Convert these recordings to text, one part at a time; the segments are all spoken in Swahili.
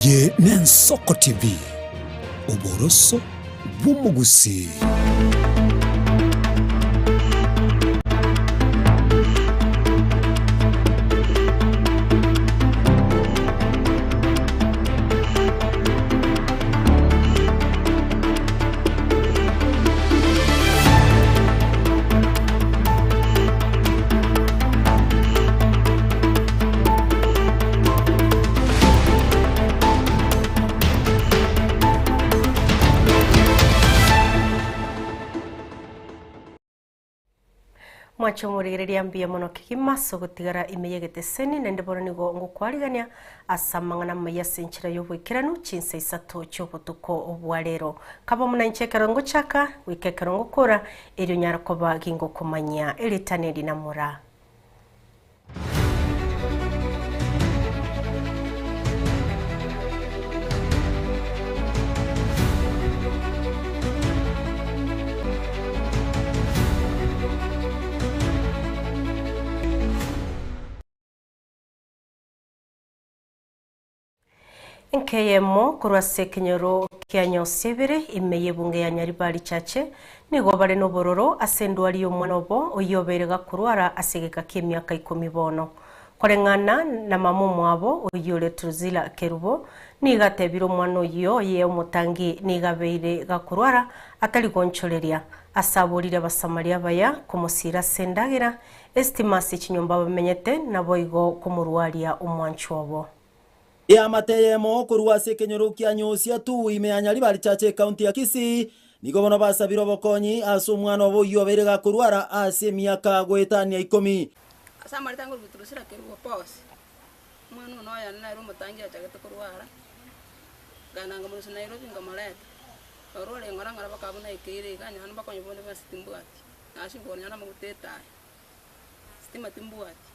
Eye n'Ensoko TV oboroso bw'umugusi. Mwachomurigereria mbia muno kikimaso gutigara imeyegete seni nende bono nigo ngukwarigania asamangana maya senchira y'obwikiranu chinsa isato cy'obutuko obwa rero kaba munanchekero nguchaka wikekero ngukora eryo nyarakoba gingo kumanya elitaneri namura nkeyemo kurwase kinyoro kianyo sebere imeye bunge ya nyaribari chache nigo bare no bororo asendwari yo mwanobo oyoberega kurwara asegeka k'emyaka 10 bono korengana na mamumu abo oyole Truzila Kerubo nigatebiro mwano yo ye umutangi nigabeire gakurwara atari goncholeria asaburire basamaria baya kumusira sendagira estimasi kinyomba bamenyete naboigo kumurwaria umwanchobo ya mateyemo kurwase kenyoro kianyosia tu imeanyari bari chache county ya Kisii nigo bono basabiro bokonyi aso mwana obo yoberega kurwara ase miaka gwetania 10 asa mari tango Truzila Kerubo pos mwana no ya na rumo tangi acha gato kurwara gananga muri Nairobi ngamaleta orole ngoranga bakabuna ikire kanya hano bakonye bonde basitimbuati nashingo nyana muguteta stima timbuati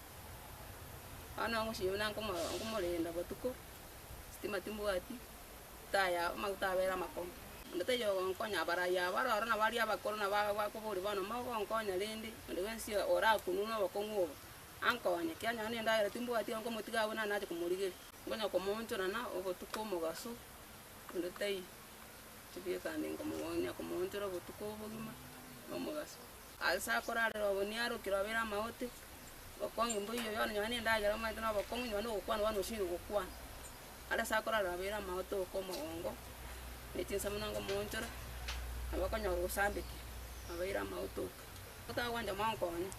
ana ngo shiyona ngomolenda botuko stima timbuati taya magutawera makom ndate yo ngonya baraya barara na bari abakoro na bakuburi bana mago ngonya lindi ndensi ora kununa bakongo ankonya kyanya ni ndaya timbuati ngo mutiga bona naje kumurige ngonya komonto na obotuko mugaso ndate tibiye kandi ngomonya komonto obotuko bogima omugaso alsa korare roboniaro kirobera maote bakongi mbuyo yona nyane ndagera mwa tena bakongi nyane okwana wano shiri okwana ala sakora rabera maoto ko mongo netinsa munango monchora abakonya rusambiki abaira maoto kota wanja mankonya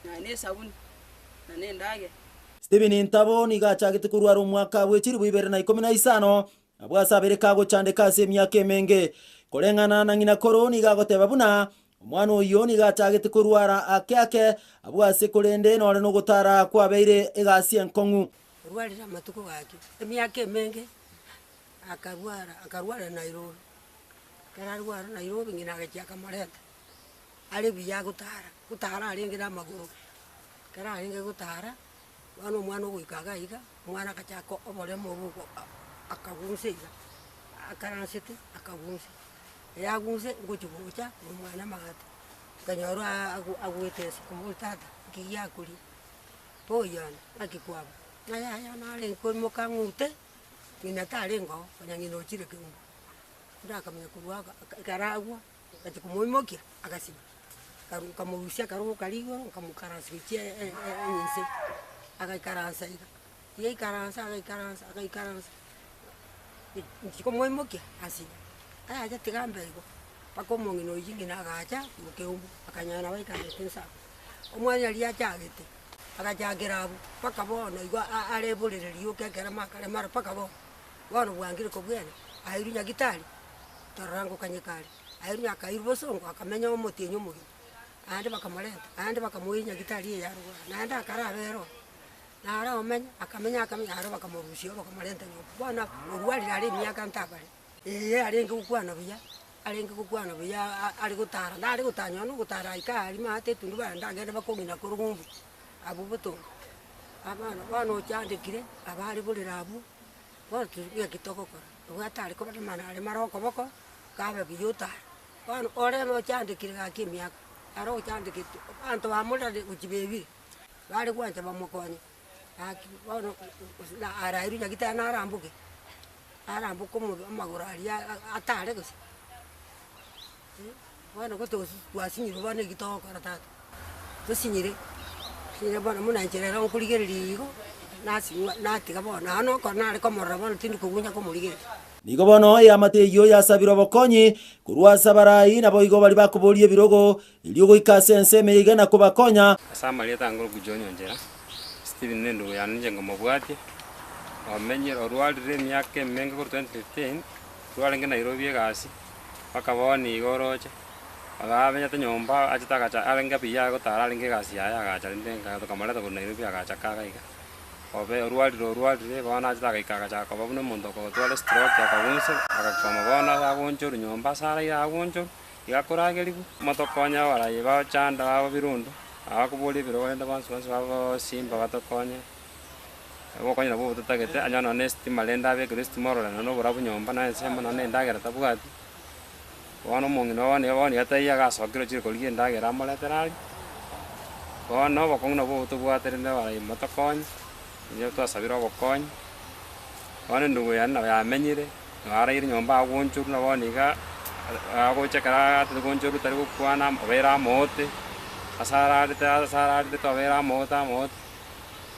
nyane sabuni nane ndage Steven Ntabo nigachagite kurwara umwaka w'ekiri 2015 abwasabere kago chande kase myaka emenge korengana na ngina koroni gagoteba buna omwana oyo nigachagite kurwara akeke abwase kurende nore no gutara kwabeire egasi enkongu rwarira matuko gake emyaka emenge akarwara Nairobi kararwara Nairobi ngina gachaka mareta ari biya gutara ari ngira maguru kararinge gutara wano mwana gwikaga iga mwana kachako obore mu buko akagunsiga akaransete akagunsi yagunse nguchubucha umwana magati kanyoro agwetese kumutata kiyakuri poyana akikwaba naya nale komoka ngute ninatale ngo nyangino chire ke ndakamenya kurwaga karagwa ati kumoimokia akasiba kamurushia karuka kaligo kamukaransikia nyinse akaikaransa ika ye karansa akaikaransa ndikomoimokia asiba aja tigambe iko pakomongi no yingi nagacha mukeumbu akanyana baikane tensa omwanya liya chagete akajagira abu pakabona igwa arebolere liyoke kera makale mara pakabo wano bwangire ko bwene ayirunya gitari tarango kanyekali ayirunya kairubosongo akamenya omotenyo mugi ande bakamalenta ande bakamuyinya gitari ya ruwa nanda karabero nara omenya akamenya aro bakamurushio bakamalenta nyo bwana urwali ari myaka ntabale arenga gukwana buya ari gutara ndari gutanya no gutara ikari mate tundu bandagenda bakongina kurugumbu abubuto abana bano cyandikire abari burira abu bose yakitoko kora ubwatari ko bamana ari maroko boko kabe biyuta bano ore no cyandikire gakimya aro cyandikire bantu bamulade ukibebi bari kwanje bamukonye aki bano na arairu nyagita narambuke arambo komo amagoro ari atare gusa wana ko to wasinyiro bane gitoko karatata tusinyire sinyire bana munanjera nkurigerigo natiga bona ano konare komorra bona tindu kugunya komurigeri nigo bono yamateyo yasabira bokonyi kurwasa barayi nabo igo bali bakubolie birogo iliyo goikase enseme igana kubakonya asama leta ngoro kujonyonjera Steven Nendo yanije ngomobwati amenye orwalire myake menga ko 2015 rwalenga Nairobi gasi bakaboni igoroche agabenya tanyomba achitaka cha alenga biya go taralinge gasi aya gacha ndenga to kamaleta ko Nairobi agacha kagaiga obe orwalire bana achitaka ikagacha ko babuno mondo ko twale stroke akabunse akakoma bana agoncho nyomba sara ya agoncho igakoragerigu motokonya baraye bachanda abo birundo akubuli biro wenda bantu babo simba batokonya bokonya nabo tutagete anyana nesti malenda be Kristo morora no burabu nyomba na sema no ndagera tabugati wano mongino wani ataiya gasokiro chiri koliye ndagera moleterali wano bokongna bo tubwatere ndabara matokonya nyo twasabira bokonya wano ndugo yana yamenyire arairi nyomba agonchuru na waniga agochekara tugonchuru tari kwana obera mote asarade to obera mota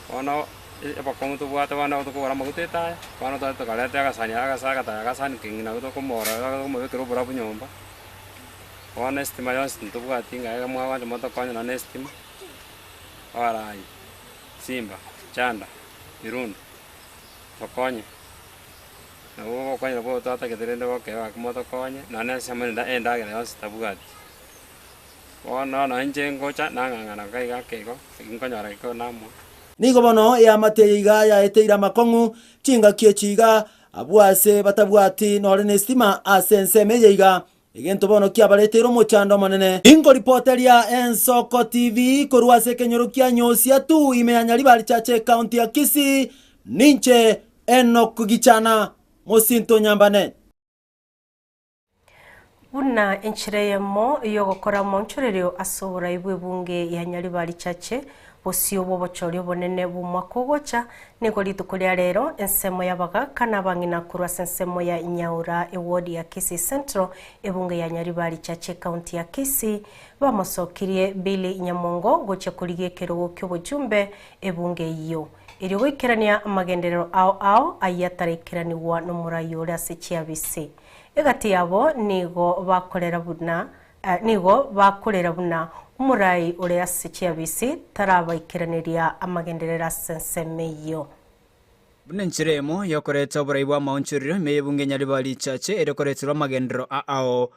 wano epokongo tubwate wana tukora maguteta wano to kalete agasanya agasaga tagasani kingina to komora mo bekero burabu nyomba wano estima yos tubwate ngaga mwa moto konya na estima arai simba chanda irundo tokonya na wo konya bo tata keterende bo ke wa moto konya na nese menda enda ga yos tabugati wano na njengo cha nanganga kaiga kego inkonyara ko namo nigo bono yamateye igaya eteira makongu chinga kiechiga abwase batabwati nore nestima asenseme yiga egento bono kiabaletero mochando manene ingo reporteria Ensoko TV korwase kenyorukia nyosia tu imeanyali bali chache county ya Kisii ninche enokugichana mosinto nyambane buna enchireyemo yogokora monchorero asobora ibwe bunge ya nyali bali chache osio bobochorio bonene bumwakogocha nigo litukulia rero ensemo yabaga kana bangina kurwa ensemo ya Nyaura eward ya Kisii Central ebunge ya Nyaribari chache county ya Kisii bamosokirie Billy Nyamongo goche kurigie kerogo kyobujumbe ebunge iyo iri gwikerania amagenderero ao ayatarekeraniwa no murayo ya CHBC egati yabo nigo bakorera buna umurai ule CHBC tarabaikiraniria amagenderera sensemeyo Bunenchiremo yokoreta oburaiwa maunchuriro meyebunge Nyaribari chache erekoretirwa amagendero ao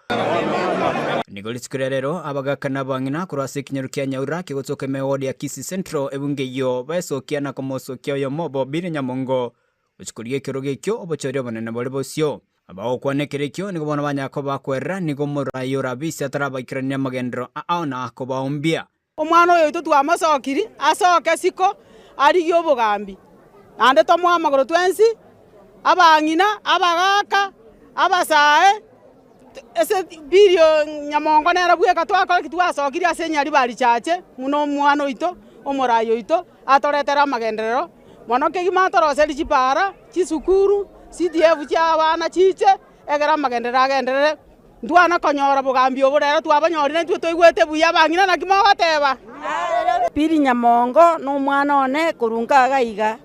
nigolitskurerero abagakana bangina kurase kinyarukia Nyaura kigotoke mewodi ya Kisii Central ebunge yo baesokia na komosokia yo mobo Billy Nyamongo uchikurie kiroge kyo obochorio banene bolebosio abao kwanekerekyo nigo bona banyako bakwera nigo murayo rabisi atarabakirania amagendero ao na kobaombia omwana oyo itu twamasokiri asoke siko ari yobogambi ande tomwa magoro twensi abangina abagaka abasae ese birio Nyamongo nera bweka twakora kitwasokiri ase Nyaribari chache muno mwana oito omurayo oito atoretera amagenderero mono kegima toroseri chipara chisukuru CDF cha bana chiche egera amagenderero agenderere ndwana konyora bugambi oburero twabanyorire ntwe toigwete buya bangina na kimo bateba Billy Nyamongo no mwana one kurunga gaiga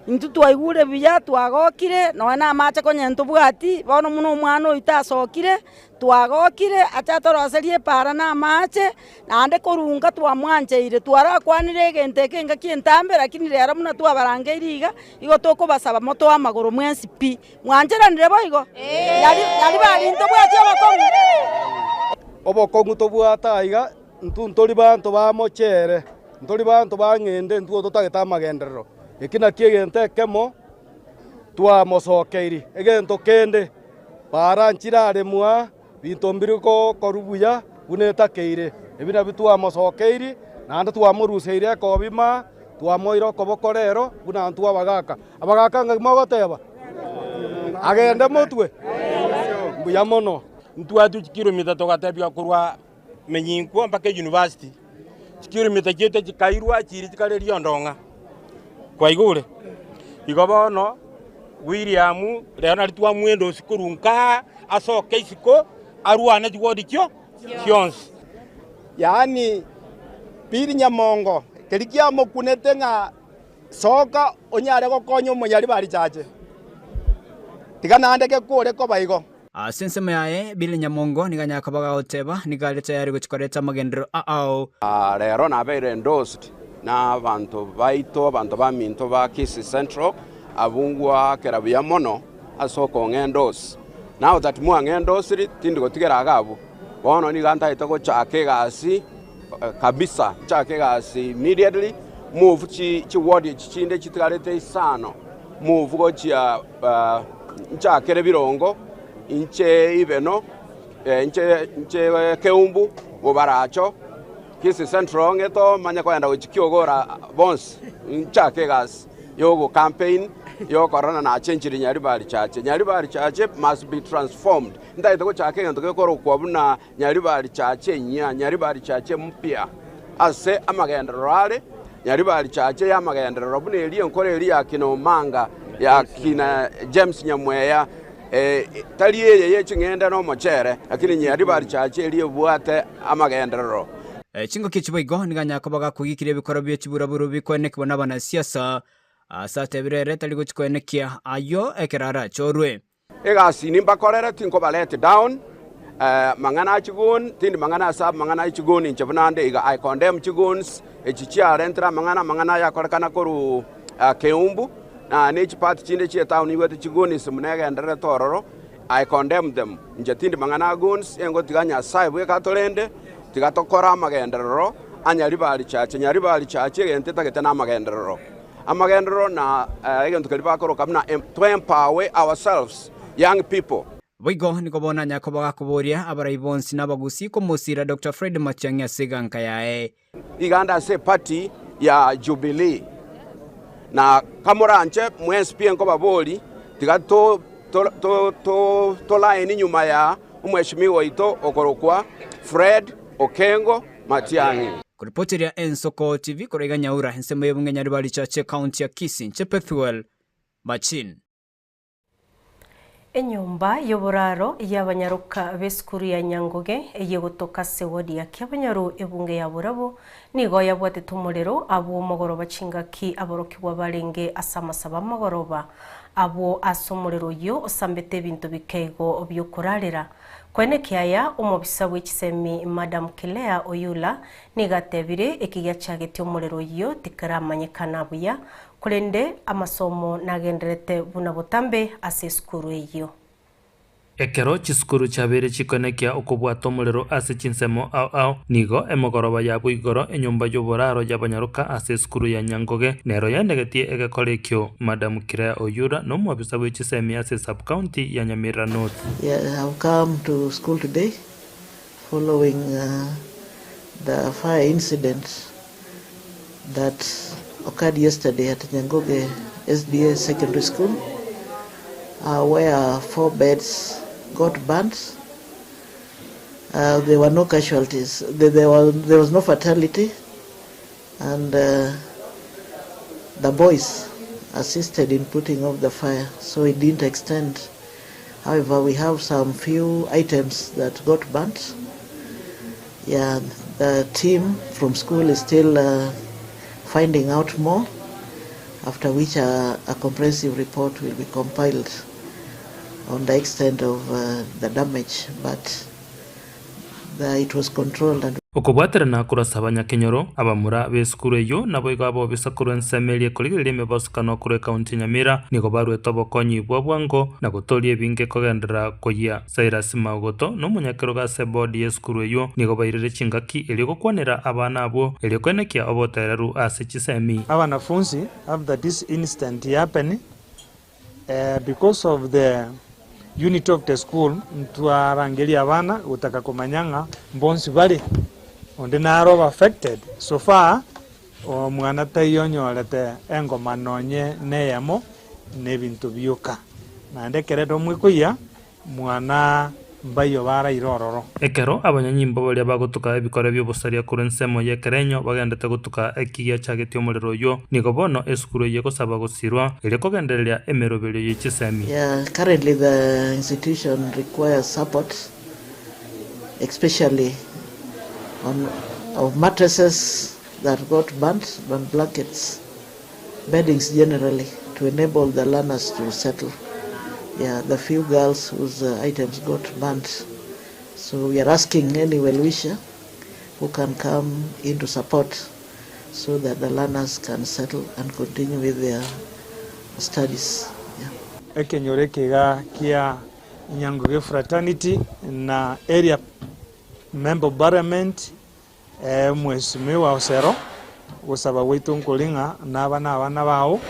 intu twaigure biya twagokire nona amache konyento bwati bono muno mwana oitasokire twagokire acha toroserie para na amache nande kurunga twamwanjeire twara kwanire gente kenga kientambe lakini rero muna twabarangeriga igo toko basaba moto wa magoro mwensi pi mwanjeranire boigo yali bali into bwati obokongu tobwata iga ntuntori bantu bamochere ntori bantu bangende ntuo totageta amagenderero ekina kiegente kemo twamosokeiri egento kende para nchirare mwa binto mbiriko korubuya bunetakeire ebina bitwamosokeiri nande twamuruseire kobima twamoiro kobokorero buna ntu abagaka ngagimogoteba agende mutwe mbuya mono ntwatu kilomita togatebya kurwa menyinko mpaka university kilomita kiete kikairwa chiri kikale riondonga kwa igure igobono William leo nalitwa mwendo sikurunka asoke isiko arwane jwodi kyo kyons yaani Piri Nyamongo kelikia mokunete nga soka onyare gokonyo munyari bari chache tiganandeke kure ko baigo Sensema yae Piri Nyamongo niganyakabaga oteba nigaleta yari guchikoreta magendero rero nabeire endorsed na abantu baito abantu baminto ba Kisii Central abungwa kerabuya mono asoko ngendos now that mu ngendosri tindi gotigera agabu bono ni ganta itako chake gasi kabisa chake gasi immediately move chi ward chinde chitigarete isano move go chia chake birongo inche ibeno inche keumbu obaracho Kisii Central ngeto manya kwenda uchikiogora bons chake gasi yogo campaign yo corona na change Nyaribari chache must be transformed ndaito chake ngento ko kwabuna Nyaribari chache Nyaribari chache mpya ase amagendero rale Nyaribari chache ya amagendero bune eliyo nkore eli yakino manga ya kina James Nyamweya tali ye chingenda no mochere lakini Nyaribari chache eliyo bwate amagendero chingo kichiboigo niganyakabaga kugikire bikoro byo kiburaburu bikoneke bana siasa asate birere tali guchikonekia ayo ekerara chorwe egasi nimbakorera tinko balete down mangana chigun tindi mangana sab mangana chigun inchebnande iga I condemn chiguns echichia rentra mangana yakorekana koru keumbu na nechi part chinde chi town iwete chiguni simnega ndere tororo I condemn them njetindi mangana guns engo tiganya saibu katolende tigatokora magenderero Nyaribari chache gente tagete na magenderero amagendero na egento kaliba koro kamna to empower ourselves young people Boigo nikobona nyakobaga kuboria abaraibonsi nabagusi ko musira Dr. Fred Matiang'i Siganka yae iganda se party ya Jubilee na kamoranche mwespi enko baboli tigato to line nyuma ya umheshimiwa ito okorokwa Fred Okengo Matiang'i Kuripotiria Ensoko TV korega nyaura nsemo yebunge Nyaribari chache county ya Kisii Chepethuel Machin Enyumba yoboraro y'abanyaruka b'eskuru ya Nyangoge eyegotoka sewodi ya Kyabanyaru ebunge ya Burabo nigo yabwate tumurero abo mogoroba chingaki aborokibwa barenge asamasaba mogoroba abo asomurero yo osambete bintu bikego byokurarira kwene kiaya umobisa w'ikisemi Madam Kilea Oyula nigatebire ekiya chagete umurero yo tikaramanyekana buya kurende amasomo nagenderete buna butambe ase skuru eyo Ekero chiskuru chabere chikonekia okobwato mulero ase chinsemo au nigo emogoroba yabo igoro enyumba yoboraro yabanyaruka ase skuru ya Nyangoge nero yandegetie egekorekyo Madam Kilea Oyura no mwabisa w'ikisemi ase sub county ya Nyamira North. Yeah, I've come to school today following the fire incident that occurred yesterday at Nyangoge SDA Secondary School, where 4 beds got burnt. There were no casualties. There was no fatality, and the boys assisted in putting out the fire, so it didn't extend. However, we have some few items that got burnt. Yeah, the team from school is still finding out more, after which a comprehensive report will be compiled on the extent of the damage, but it was controlled. And okobwatera na kurasaba Nyakenyoro abamura b'eskuru eyo nabo igabo bisakuru ensemelie kuligirire mebasukano kure county Nyamira nigo barweta bokonyi bwabwango na gutorie binge kogendera koya Cyrus Magoto no munyakero ga sebodi eskuru eyo nigo bairire chingaki eligo kwanera abana abo elikonekia obotereru ase chisemi abanafunzi after this incident happened because of the unit of the school ntwarangeria abana utaka kumanyanga mbonsi bali onde naro affected so far omwana tayonyorete engoma nonye neyamo nebintu byuka nande keredo mwikuya mwana bayo bara irororo ekero abanyanyimbo baria bagutuka ebikore by'obusaria kuri nsemo yekerenyo bagendete gutuka ekigia chagetio omuriro oyo nigo bono esukuru ye gusaba gusirwa ere kugendereria emerobero y'echisemi. Yeah, currently the institution requires support, especially of mattresses that got burnt, and blankets, beddings generally, to enable the learners to settle. Yeah, the few girls whose items got burnt. So we are asking any well-wisher who can come in to support so that the learners can settle and continue with their studies. Ekenyore kega kia Nyanguge fraternity na area member parliament mheshimiwa Osero gusaba witu nkulinga n'abana bao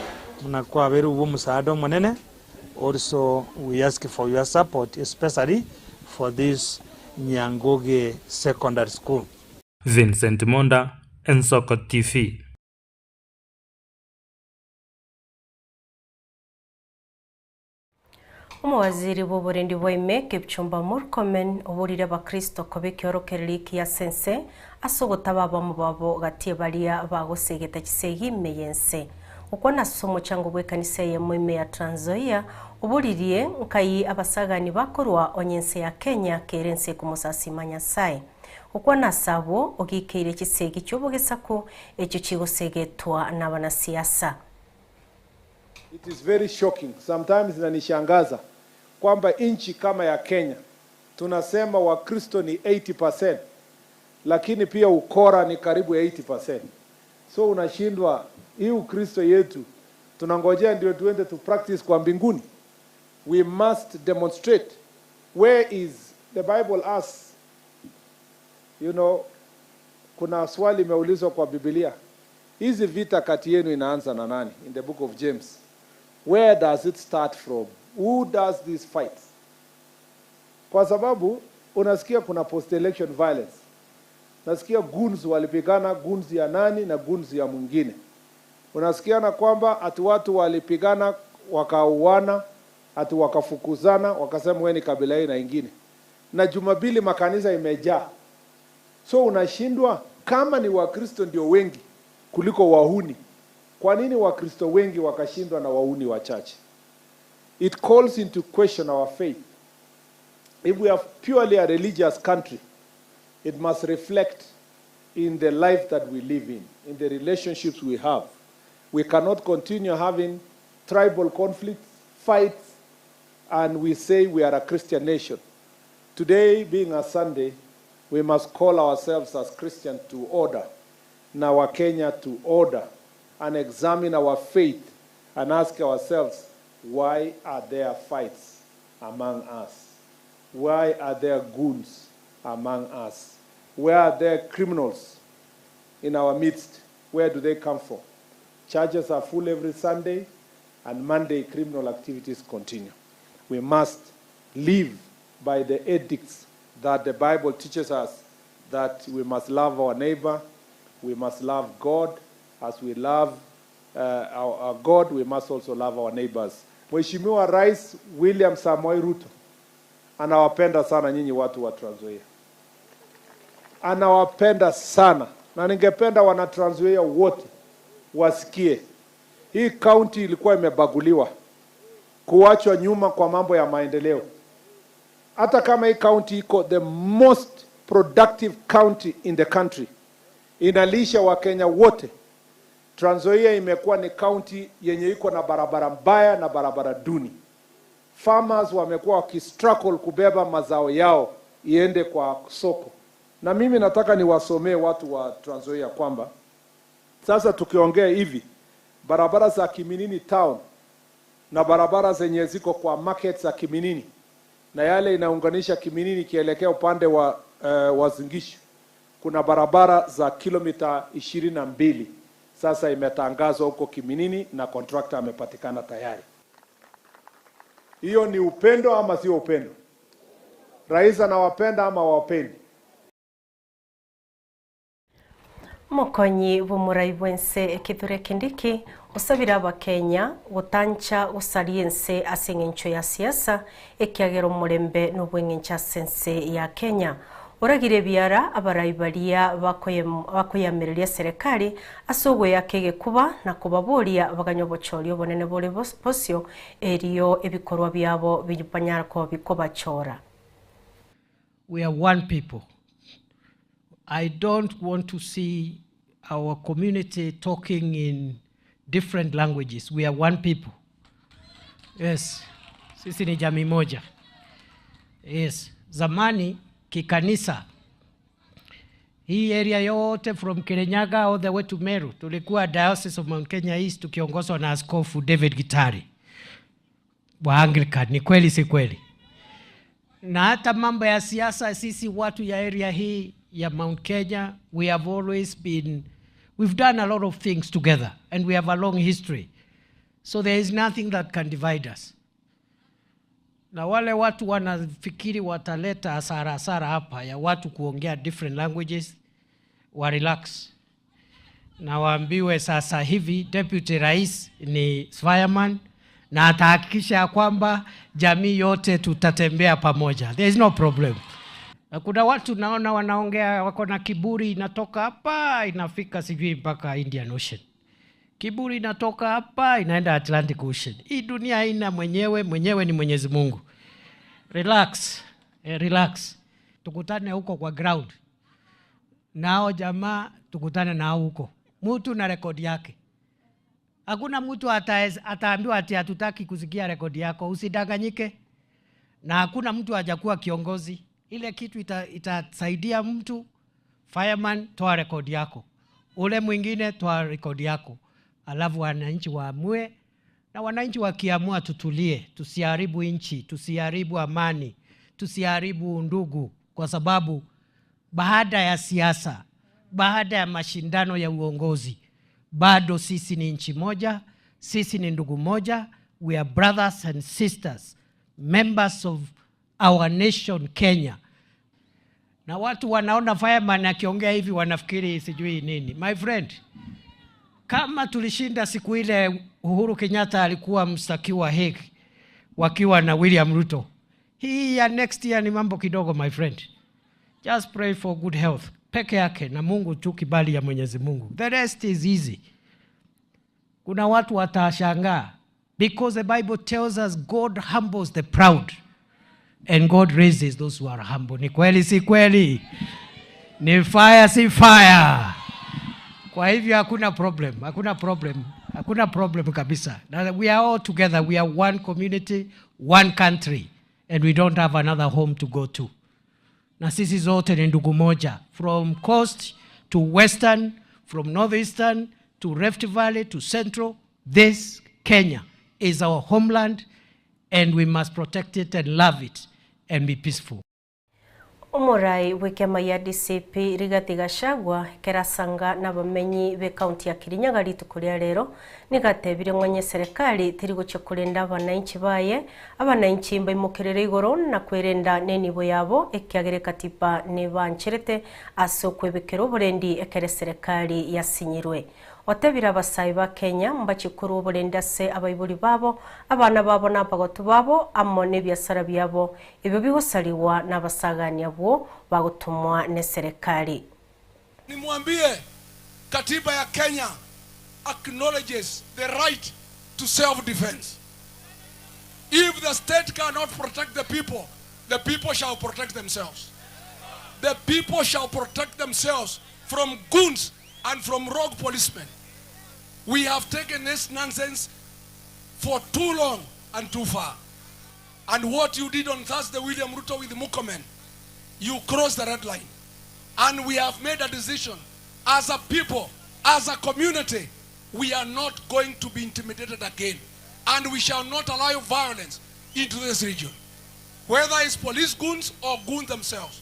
munakuwa beru ubu musaada munene. Also we ask for your support, especially for this Nyanguge secondary school. Vincent Monda, Ensoko TV. Umuwaziri w'uburendi bw'ime Kipchumba Murkomen oburire abakristo kobe kyorokereri ya sense asogota baba mu babo gatie balia bagosegeta kisegi meyense uko nasomo chango bwekanisa ye mwime ya Trans Nzoia uburirie nkai abasagani bakorwa onyense ya Kenya kerense kumusasima Nyasaye uko nasabo ogikeire kisegi cyobogesako ekyo kigosegetwa n'abanasiasa. It is very shocking. Sometimes inanishangaza kwamba nchi kama ya Kenya tunasema Wakristo ni 80%, lakini pia ukora ni karibu 80%. So unashindwa hii Ukristo yetu tunangojea ndio tuende to practice kwa mbinguni. We must demonstrate. Where is the Bible asks, you know, kuna swali imeulizwa kwa Biblia. Hizi vita kati yenu inaanza na nani? In the book of James. Where does it start from? Who does these fights? Kwa sababu unasikia kuna post-election violence. Nasikia goons walipigana, goons ya nani na goons ya mwingine. Unasikia na kwamba ati watu walipigana wakauana, ati wakafukuzana, wakasema wewe ni kabila hii na ingine. Na Jumapili makanisa imejaa. So unashindwa kama ni Wakristo ndio wengi kuliko wahuni. Kwa nini Wakristo wengi wakashindwa na wahuni wachache? It calls into question our faith. If we are purely a religious country, it must reflect in the life that we live in the relationships we have. We cannot continue having tribal conflicts, fights, and we say we are a Christian nation. Today, being a Sunday, we must call ourselves as Christians to order, now our Kenya to order, and examine our faith and ask ourselves, why are there fights among us? Why are there goons among us? Where are there criminals in our midst? Where do they come from? Churches are full every Sunday, and Monday criminal activities continue. We must live by the edicts that the Bible teaches us, that we must love our neighbor, we must love God. As we love our God, we must also love our neighbors. Mheshimiwa Rais William Samoei Ruto anawapenda sana nyinyi watu wa Trans Nzoia. Anawapenda sana. Na ningependa wana Trans Nzoia wote wasikie. Hii county ilikuwa imebaguliwa, kuachwa nyuma kwa mambo ya maendeleo. Hata kama hii county iko the most productive county in the country, inalisha Wakenya wote, Trans Nzoia imekuwa ni county yenye iko na barabara mbaya na barabara duni. Farmers wamekuwa wakistruggle kubeba mazao yao iende kwa soko. Na mimi nataka niwasomee watu wa Trans Nzoia kwamba sasa tukiongea hivi, barabara za Kiminini town na barabara zenye ziko kwa market za Kiminini na yale inaunganisha Kiminini kielekea upande wa Wazingishu, kuna barabara za kilomita 22 sasa imetangazwa huko Kiminini na contractor amepatikana tayari. Hiyo ni upendo ama sio upendo? Rais anawapenda ama wapendi? Mokonyi bumurai bwense Kithure Kindiki usabira abakenya gutancha usaliense asengencho ya siasa ekiagero mulembe n'ubwengencha sense ya Kenya uragire biara abarayibalia bakoyamereria serikali asogwe yakege kuba na kubabolia baganyobochoryo bonene bole bosyo eriyo ebikorwa byabo bijupanyarako bikobachora. We are one people. I don't want to see our community talking in different languages. We are one people. Yes. Sisi ni jamii moja. Yes. Zamani kikanisa hii area yote from Kirinyaga all the way to Meru tulikuwa Diocese of Mount Kenya East tukiongozwa na Askofu David Gitari wa Anglican. Ni kweli si kweli? Na hata mambo ya siasa sisi watu ya area hii ya Mount Kenya, we have always been, we've done a lot of things together and we have a long history. So there is nothing that can divide us. Na wale watu wanafikiri wataleta hasara hapa ya watu kuongea different languages, wa relax. Na waambiwe sasa hivi Deputy Rais ni fireman na atahakikisha kwamba jamii yote tutatembea pamoja. There is no problem. Kuna watu naona wanaongea wako na kiburi inatoka hapa inafika sijui mpaka Indian Ocean. Kiburi inatoka hapa inaenda Atlantic Ocean. Hii dunia haina mwenyewe ni Mwenyezi Mungu. Relax. Relax. Tukutane huko kwa ground. Nao jamaa tukutane nao huko. Mtu na rekodi yake. Hakuna mtu ataambiwa ati hatutaki kusikia rekodi yako. Usidanganyike. Na hakuna mtu hajakuwa kiongozi. Ile kitu itasaidia mtu. Fireman, toa rekodi yako. Ule mwingine toa rekodi yako. Alafu wananchi waamue. Na wananchi wakiamua tutulie. Tusiharibu nchi. Tusiharibu amani. Tusiharibu undugu. Kwa sababu baada ya siasa, baada ya mashindano ya uongozi, bado sisi ni nchi moja. Sisi ni ndugu moja. We are brothers and sisters. Members of our nation Kenya. Na watu wanaona fireman akiongea hivi wanafikiri sijui nini. My friend, kama tulishinda siku ile Uhuru Kenyatta alikuwa mstakiwa Hague wakiwa na William Ruto. Hii ya next year ni mambo kidogo my friend. Just pray for good health. Peke yake na Mungu tu kibali ya Mwenyezi Mungu. The rest is easy. Kuna watu watashangaa because the Bible tells us God humbles the proud and God raises those who are humble. Ni kweli si kweli? Ni fire si fire. Kwa hivyo hakuna problem kabisa. We are all together. We are one community, one country, and we don't have another home to go to. Na sisi zote ni ndugu moja. From coast to western, from northeastern to Rift Valley to central, this Kenya is our homeland and we must protect it and love it and be peaceful. Umurai wikema ya DCP Rigathi Gachagua kerasanga n'abamenyi be county ya Kirinyaga ritukuria rero nigatebire mwenye serikali tiri gucyo kurinda abananchi baye abananchi mbaimukirere igoro na kwerenda nenibo yabo ekiagere katiba ne bancherete asokwebekero burendi ekere serikali yasinyirwe. Otebira abasayi ba Kenya mbachikuru oburenda se abayibuli babo abana babo n'abagotu babo amo n'ebyasara byabo ebyo bigosaliwa n'abasagania bwo bagutumwa ne serikali. Nimwambie katiba ya Kenya acknowledges the right to self-defense. If the state cannot protect the people shall protect themselves. The people shall protect themselves from goons and from rogue policemen. We have taken this nonsense for too long and too far. And what you did on Thursday, William Ruto with Murkomen, you crossed the red line. And we have made a decision as a people, as a community, we are not going to be intimidated again. And we shall not allow violence into this region. Whether it's police goons or goons themselves.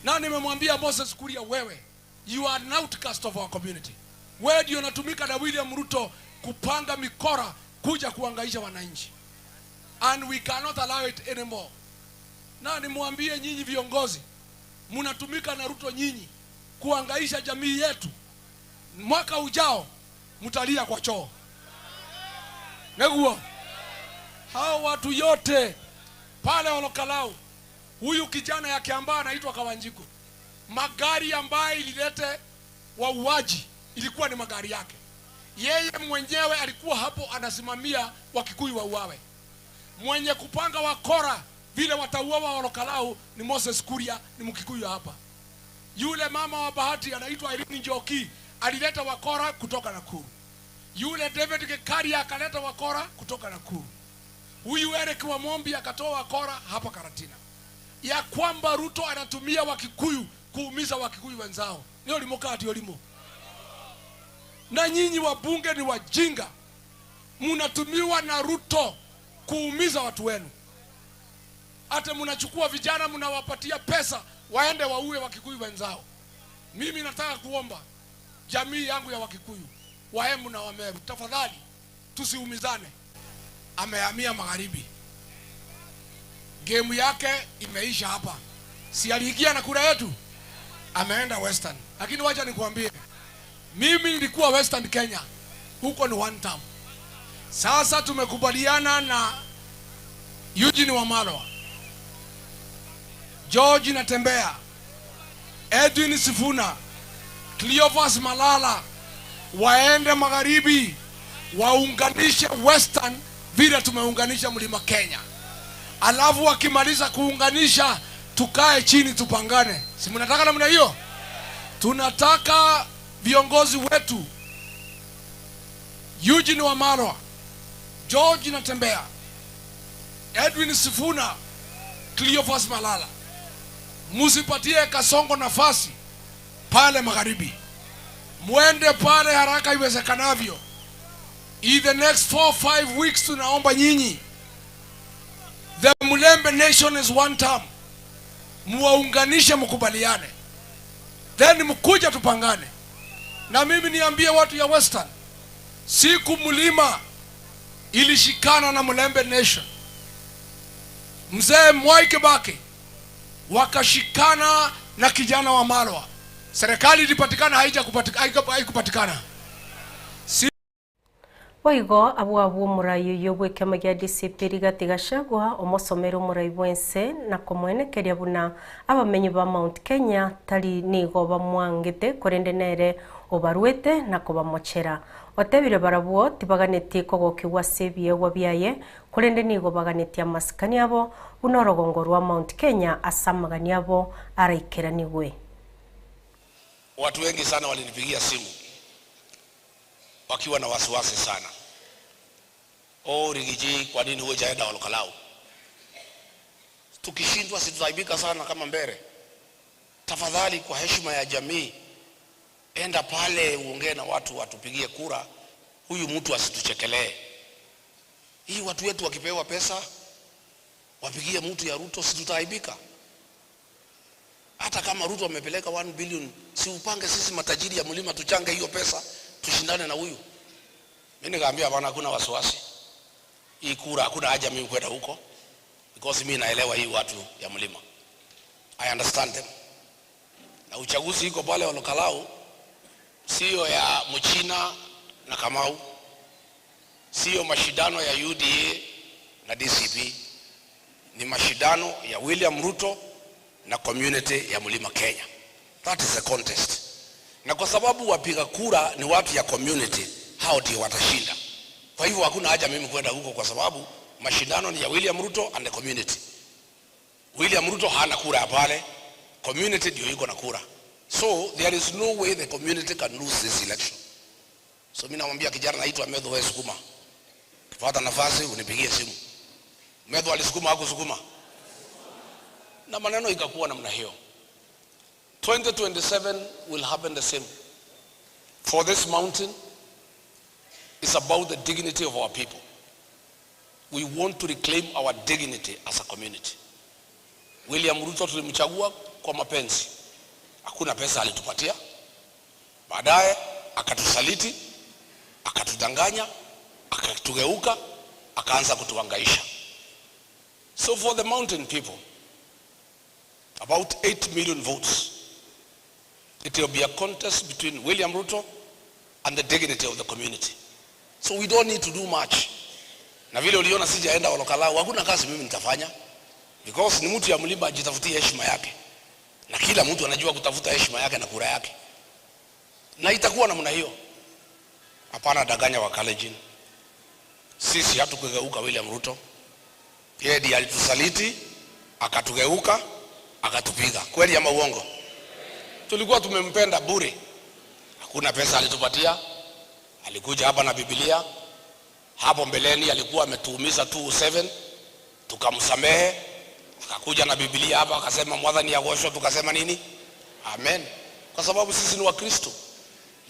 Na nimemwambia Moses Kuria wewe, you are an outcast of our community. Where do you natumika na William Ruto kupanga mikora kuja kuangaisha wananchi? And we cannot allow it anymore. Na nimwambie nyinyi viongozi, munatumika na Ruto nyinyi kuangaisha jamii yetu mwaka ujao mtalia kwa choo. Neguo. Hao watu yote pale Olokalau, huyu kijana ya Kiambaa anaitwa Kawanjiku. Magari ambayo ililete wauaji ilikuwa ni magari yake. Yeye mwenyewe alikuwa hapo anasimamia Wakikuyu wauawe. Mwenye kupanga wakora vile watauawa Olokalau ni Moses Kuria, ni Mkikuyu hapa. Yule mama wa Bahati anaitwa Irene Njoki alileta wakora kutoka Nakuru. Yule David Gekaria akaleta wakora kutoka Nakuru. Huyu Eric Wamombi akatoa wakora hapa Karatina. Ya kwamba Ruto anatumia Wakikuyu kuumiza Wakikuyu wenzao. Niyo limokati yolimo. Na nyinyi wabunge ni wajinga. Munatumiwa na Ruto kuumiza watu wenu. Hata munachukua vijana munawapatia pesa waende waue Wakikuyu wenzao. Mimi nataka kuomba jamii yangu ya Wakikuyu, Waembu na Wameru, tafadhali tusiumizane. Amehamia magharibi. Game yake imeisha hapa. Si aliingia na kura yetu? Ameenda Western. Lakini wacha nikuambie, mimi nilikuwa Western Kenya. Huko ni one term. Sasa tumekubaliana na Eugene Wamalwa, George Natembea, Edwin Sifuna, Cleophas Malala waende magharibi waunganishe Western vile tumeunganisha Mlima Kenya. Alafu wakimaliza kuunganisha tukae chini tupangane. Si mnataka namna hiyo? Tunataka viongozi wetu Eugene Wamalwa, George Natembea, Edwin Sifuna, Cleophas Malala, musipatie Kasongo nafasi pale magharibi. Mwende pale haraka iwezekanavyo. In the next 4-5 weeks tunaomba nyinyi. The Mulembe Nation is one term. Muwaunganishe mkubaliane. Then mkuja tupangane. Na mimi niambie watu ya Western, siku Mlima ilishikana na Mulembe Nation, Mzee Mwai Kibaki wakashikana na kijana wa Malwa, serikali ilipatikana haikupatikana. Oigo abwabu murayo yobwekema gya DCP Rigathi Gachagua omosomero murai bwense na kumwenekeria buna abamenyi ba Mount Kenya tari nigo bamwangite korende nere obarwete na kubamochera otebire barabuo tibaganeti kogokigwa sebie gwa byaye korende nigo baganeti amasikani abo bunorogongo rwa Mount Kenya asamagani abo araikera nigwe. Watu wengi sana walinipigia simu wakiwa na wasiwasi sana. Rigiji, kwa nini hujaenda Olokalau? Tukishindwa situtaibika sana kama Mbere. Tafadhali kwa heshima ya jamii, enda pale uongee na watu watupigie kura. Huyu mtu asituchekelee. Hii watu wetu wakipewa pesa wapigie mtu ya Ruto, situtaibika. Hata kama Ruto amepeleka 1 billion, si upange sisi matajiri ya Mlima tuchange hiyo pesa, tushindane na huyu. Mimi nikaambia bwana, hakuna wasiwasi. Hii kura hakuna haja mimi kwenda huko, because mimi naelewa hii watu ya Mlima. I understand them. Na uchaguzi iko pale Olokalau, sio ya Mchina na Kamau, sio mashindano ya UDA na DCP, ni mashindano ya William Ruto na community ya Mlima Kenya. That is a contest. Na kwa sababu wapiga kura ni watu ya community, hao ndio watashinda. Kwa hivyo hakuna haja mimi kwenda huko, kwa sababu mashindano ni ya William Ruto and the community. William Ruto hana kura pale, community ndio iko na kura. So there is no way the community can lose this election. So mimi namwambia kijana naitwa Medho, wewe sukuma. Ukipata nafasi unipigie simu. Medho alisukuma hakusukuma. Na maneno ikakuwa namna hiyo. 2027 will happen the same. For this mountain, it's about the dignity of our people. We want to reclaim our dignity as a community. William Ruto tulimchagua kwa mapenzi. Hakuna pesa alitupatia. Baadaye akatusaliti, akatudanganya, akatugeuka, akaanza kutuhangaisha. So for the mountain people, about 8 million votes, it will be a contest between William Ruto and the dignity of the community. So we don't need to do much. Na vile uliona sijaenda Olokalau, hakuna kazi mimi nitafanya, because ni mtu ya mlima ajitafutie heshima yake, na kila mtu anajua kutafuta heshima yake na kura yake, na itakuwa namna hiyo. Hapana danganya wa Kalenjin. Sisi hatukugeuka William Ruto. Yeye ndiye alitusaliti, akatugeuka, akatupiga. Kweli ama uongo? Tulikuwa tumempenda bure. Hakuna pesa alitupatia. Alikuja hapa na Biblia. Hapo mbeleni alikuwa ametuumiza 27, tukamsamehe. Akakuja na Biblia hapa akasema mwadhani yagoshwa, tukasema nini? Amen. Kwa sababu sisi ni Wakristo.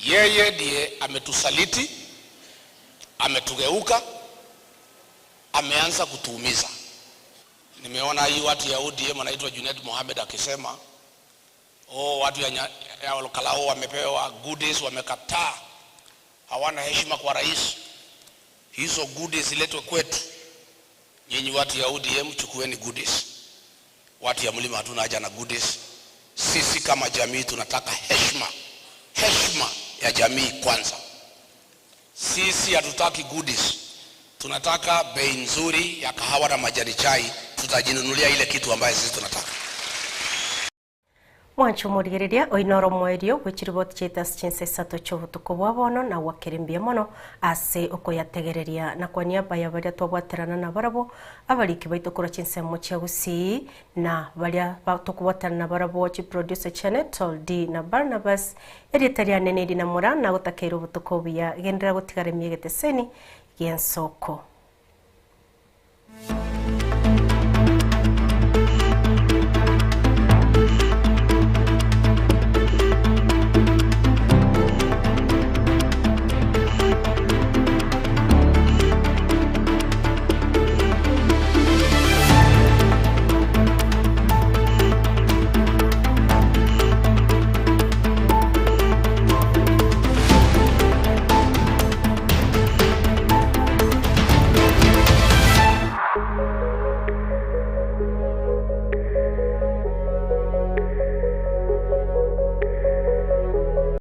Yeye ndiye ametusaliti, ametugeuka, ameanza kutuumiza. Nimeona hii watu ya ODM anaitwa Junet Mohamed akisema watu ya Olokalau wamepewa goodies, wamekataa, hawana heshima kwa rais. Hizo goodies ziletwe kwetu. Nyinyi watu ya ODM chukueni goodies. Watu ya mlima hatuna haja na goodies. Sisi kama jamii tunataka heshima. Heshima ya jamii kwanza. Sisi hatutaki goodies. Tunataka bei nzuri ya kahawa na majani chai, tutajinunulia ile kitu ambayo sisi tunataka. Mwancho murigereria oinoro mwerio gwikiriboti chetas chinse sato chobutuko bwabono na wakirimbia mono ase okoyategereria na kwa niaba ya baria twabwaterana na barabo abariki baitokora chinse mochia gusi na baria batokubwaterana na barabo chi producer Channel D na Barnabas eritaria nene dina mura na gutakero butuko bia gendera gutigare miegete seni gensoko.